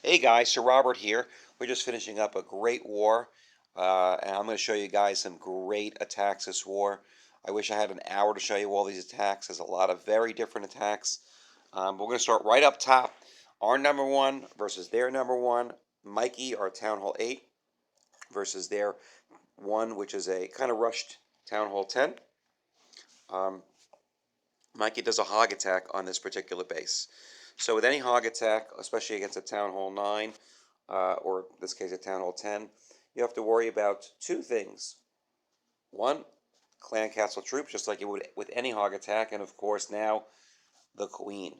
Hey guys, Sir Robert here. We're just finishing up a great war, and I'm going to show you guys some great attacks this war. I wish I had an hour to show you all these attacks. There's a lot of very different attacks. But we're going to start right up top. Our number one versus their number one. Mikey, our Town Hall 8, versus their one, which is a kind of rushed Town Hall 10. Um, Mikey does a hog attack on this particular base. So with any hog attack, especially against a Town Hall 9, or in this case a Town Hall 10, you have to worry about two things. One, clan castle troops, just like you would with any hog attack, and of course now the queen.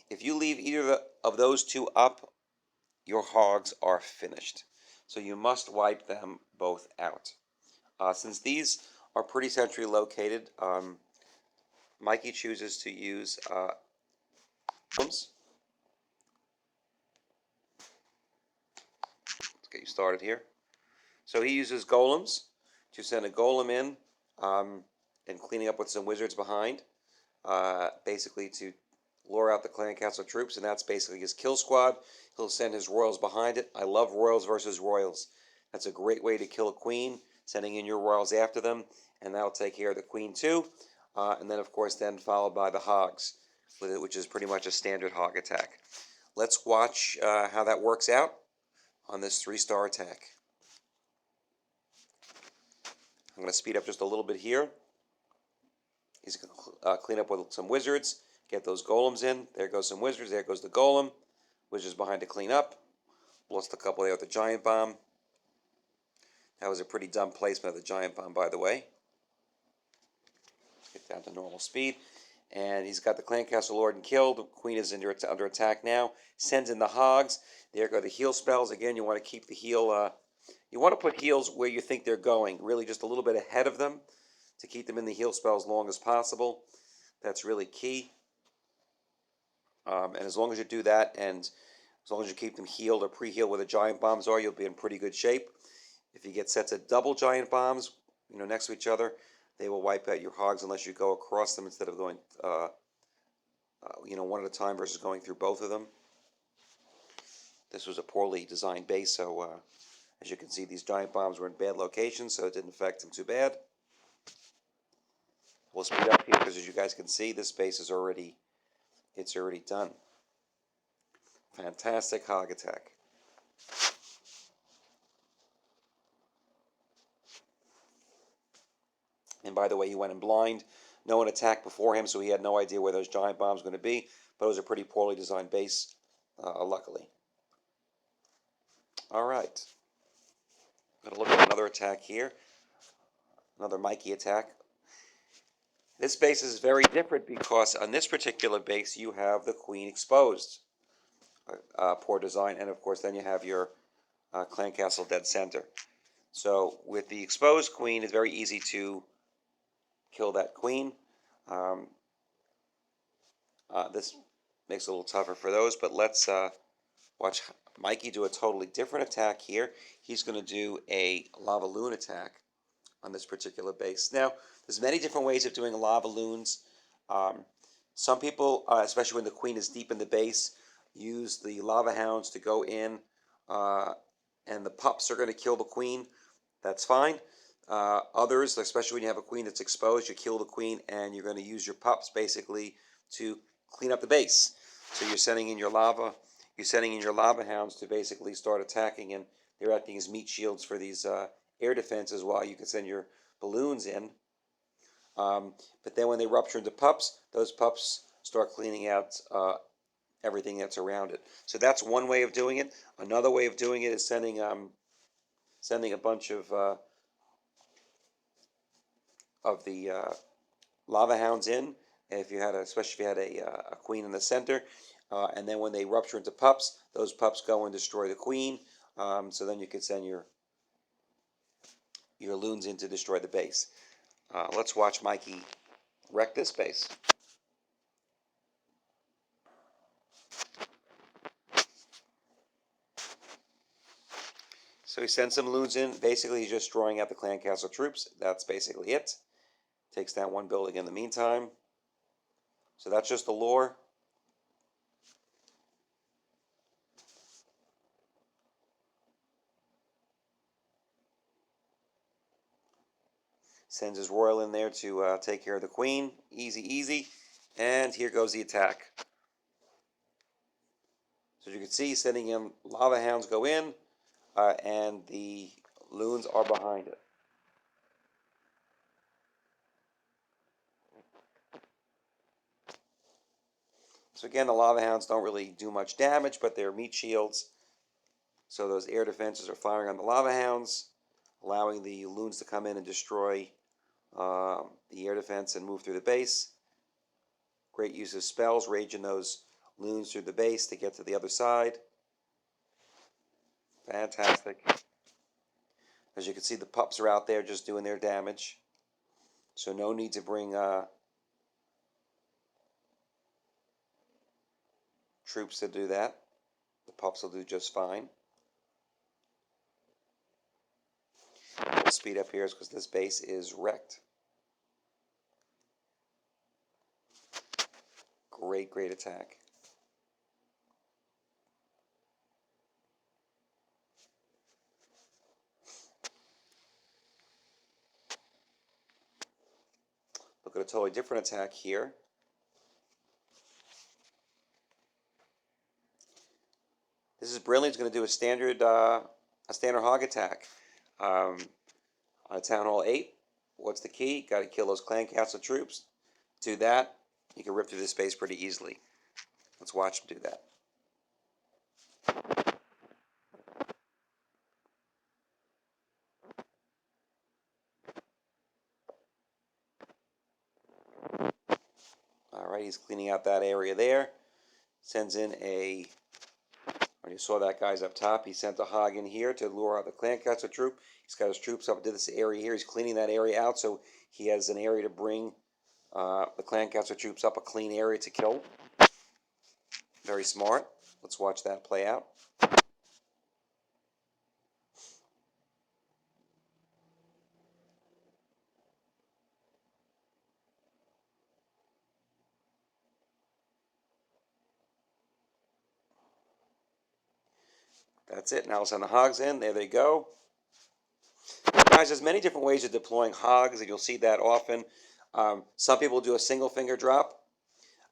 If you leave either of those two up, your hogs are finished. So you must wipe them both out. Since these are pretty centrally located, Mikey chooses to use Let's get you started here. So he uses golems to send a golem in and cleaning up with some wizards behind, basically to lure out the clan castle troops, and that's basically his kill squad. He'll send his royals behind it. I love royals versus royals. That's a great way to kill a queen, sending in your royals after them, and that'll take care of the queen too. And then, of course, then followed by the hogs, which is pretty much a standard hog attack. Let's watch how that works out on this 3-star attack. I'm going to speed up just a little bit here. He's going to clean up with some wizards, get those golems in. There goes some wizards. There goes the golem. Wizards behind to clean up. Lost a couple there with the giant bomb. That was a pretty dumb placement of the giant bomb, by the way. Get down to normal speed. And he's got the clan castle lord and killed. The queen is under attack now. Sends in the hogs. There go the heal spells. Again, you want to keep the heal. You want to put heals where you think they're going, really just a little bit ahead of them to keep them in the heal spell as long as possible. That's really key. And as long as you do that, and as long as you keep them healed or pre-healed where the giant bombs are, you'll be in pretty good shape. If you get sets of double giant bombs, next to each other, they will wipe out your hogs unless you go across them instead of going, one at a time versus going through both of them. This was a poorly designed base, so as you can see, these giant bombs were in bad locations, so it didn't affect them too bad. We'll speed up here because, as you guys can see, this base is already done. Fantastic hog attack. And by the way, he went in blind. No one attacked before him, so he had no idea where those giant bombs were going to be. But it was a pretty poorly designed base, luckily. All right. I'm going to look at another attack here. Another Mikey attack. This base is very different because on this particular base, you have the queen exposed. Poor design. And, of course, then you have your clan castle dead center. So with the exposed queen, it's very easy to kill that queen. This makes it a little tougher for those, but let's watch Mikey do a totally different attack here. He's going to do a lavaloon attack on this particular base. Now, there's many different ways of doing lavaloons. Some people, especially when the queen is deep in the base, use the lava hounds to go in, and the pups are going to kill the queen. That's fine. Others, especially when you have a queen that's exposed, you kill the queen and you're going to use your pups basically to clean up the base. So you're sending in your lava hounds to basically start attacking, and they're acting as meat shields for these air defenses while you can send your balloons in. But then when they rupture into pups, those pups start cleaning out everything that's around it. So that's one way of doing it. Another way of doing it is sending a bunch of the lava hounds in. If you had, especially if you had a queen in the center, and then when they rupture into pups, those pups go and destroy the queen. So then you could send your loons in to destroy the base. Let's watch Mikey wreck this base. So he sends some loons in. Basically, he's just destroying out the clan castle troops. That's basically it. Takes down one building in the meantime. So that's just the lore. Sends his royal in there to take care of the queen. Easy, easy. And here goes the attack. So as you can see, sending him, lava hounds go in, and the loons are behind it. So again, the lava hounds don't really do much damage, but they're meat shields. So those air defenses are firing on the lava hounds, allowing the loons to come in and destroy the air defense and move through the base. Great use of spells, raging those loons through the base to get to the other side. Fantastic. As you can see, the pups are out there just doing their damage. So no need to bring troops to do that. The pups will do just fine. We'll speed up here because this base is wrecked. Great, great attack. Look at a totally different attack here. This is brilliant. It's going to do a standard hog attack. On Town Hall 8, what's the key? Got to kill those clan castle troops. Do that, you can rip through this space pretty easily. Let's watch him do that. Alright, he's cleaning out that area there. Sends in a, when you saw that guy's up top, he sent a hog in here to lure out the clan castle troop. He's got his troops up into this area here. He's cleaning that area out so he has an area to bring the clan castle troops up, a clean area to kill. Very smart. Let's watch that play out. That's it. Now we'll send the hogs in. There they go. Guys, there's many different ways of deploying hogs, and you'll see that often. Some people do a single finger drop.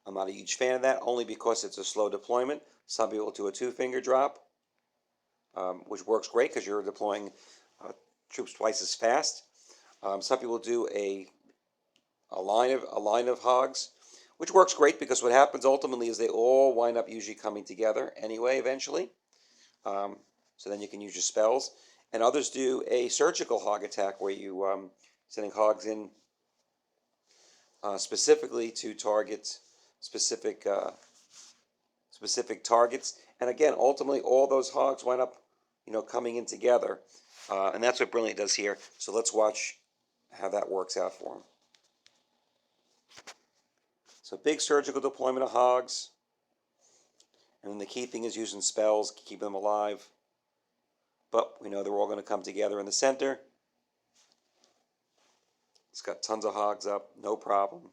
I'm not a huge fan of that, only because it's a slow deployment. Some people do a two-finger drop, which works great because you're deploying troops twice as fast. Some people do a line of hogs, which works great because what happens ultimately is they all wind up usually coming together anyway eventually. So then you can use your spells. And others do a surgical hog attack where you sending hogs in specifically to target specific targets. And again, ultimately, all those hogs wind up, coming in together, and that's what Brilliant does here. So let's watch how that works out for him. So big surgical deployment of hogs, and then the key thing is using spells, keep them alive. But we know they're all going to come together in the center. It's got tons of hogs up, no problem.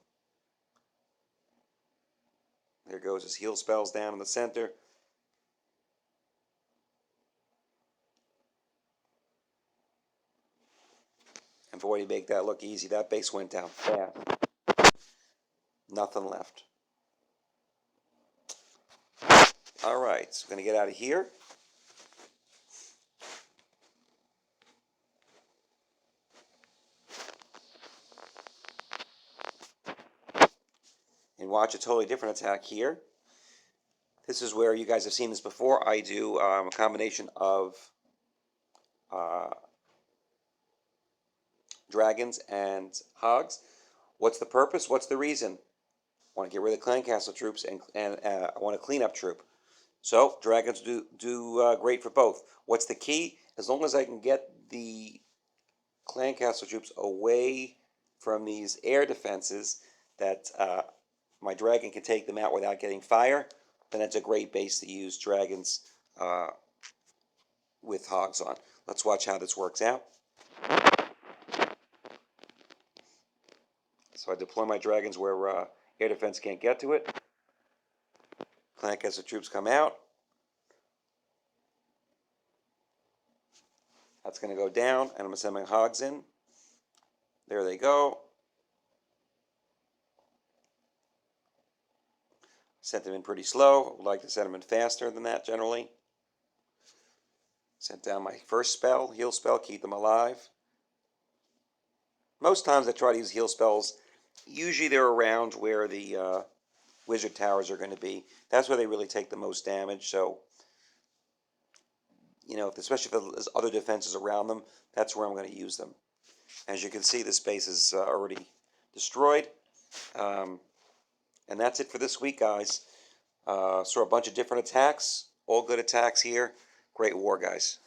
There goes his heal spells down in the center. And boy, you make that look easy. That base went down fast. Nothing left. All right, so we're going to get out of here. And watch a totally different attack here. This is where you guys have seen this before. I do a combination of dragons and hogs. What's the purpose? What's the reason? I want to get rid of the clan castle troops and I want a cleanup troop. So dragons do great for both. What's the key? As long as I can get the clan castle troops away from these air defenses that my dragon can take them out without getting fire, then it's a great base to use dragons with hogs on. Let's watch how this works out. So I deploy my dragons where air defense can't get to it. Clan castle troops come out. That's going to go down, and I'm going to send my hogs in. There they go. Sent them in pretty slow. I would like to send them in faster than that generally. Sent down my first spell, heal spell, keep them alive. Most times I try to use heal spells. Usually they're around where the wizard towers are going to be. That's where they really take the most damage. So, you know, especially if there's other defenses around them, that's where I'm going to use them. As you can see, this base is already destroyed. Um, and that's it for this week, guys. Saw a bunch of different attacks. All good attacks here. Great war, guys.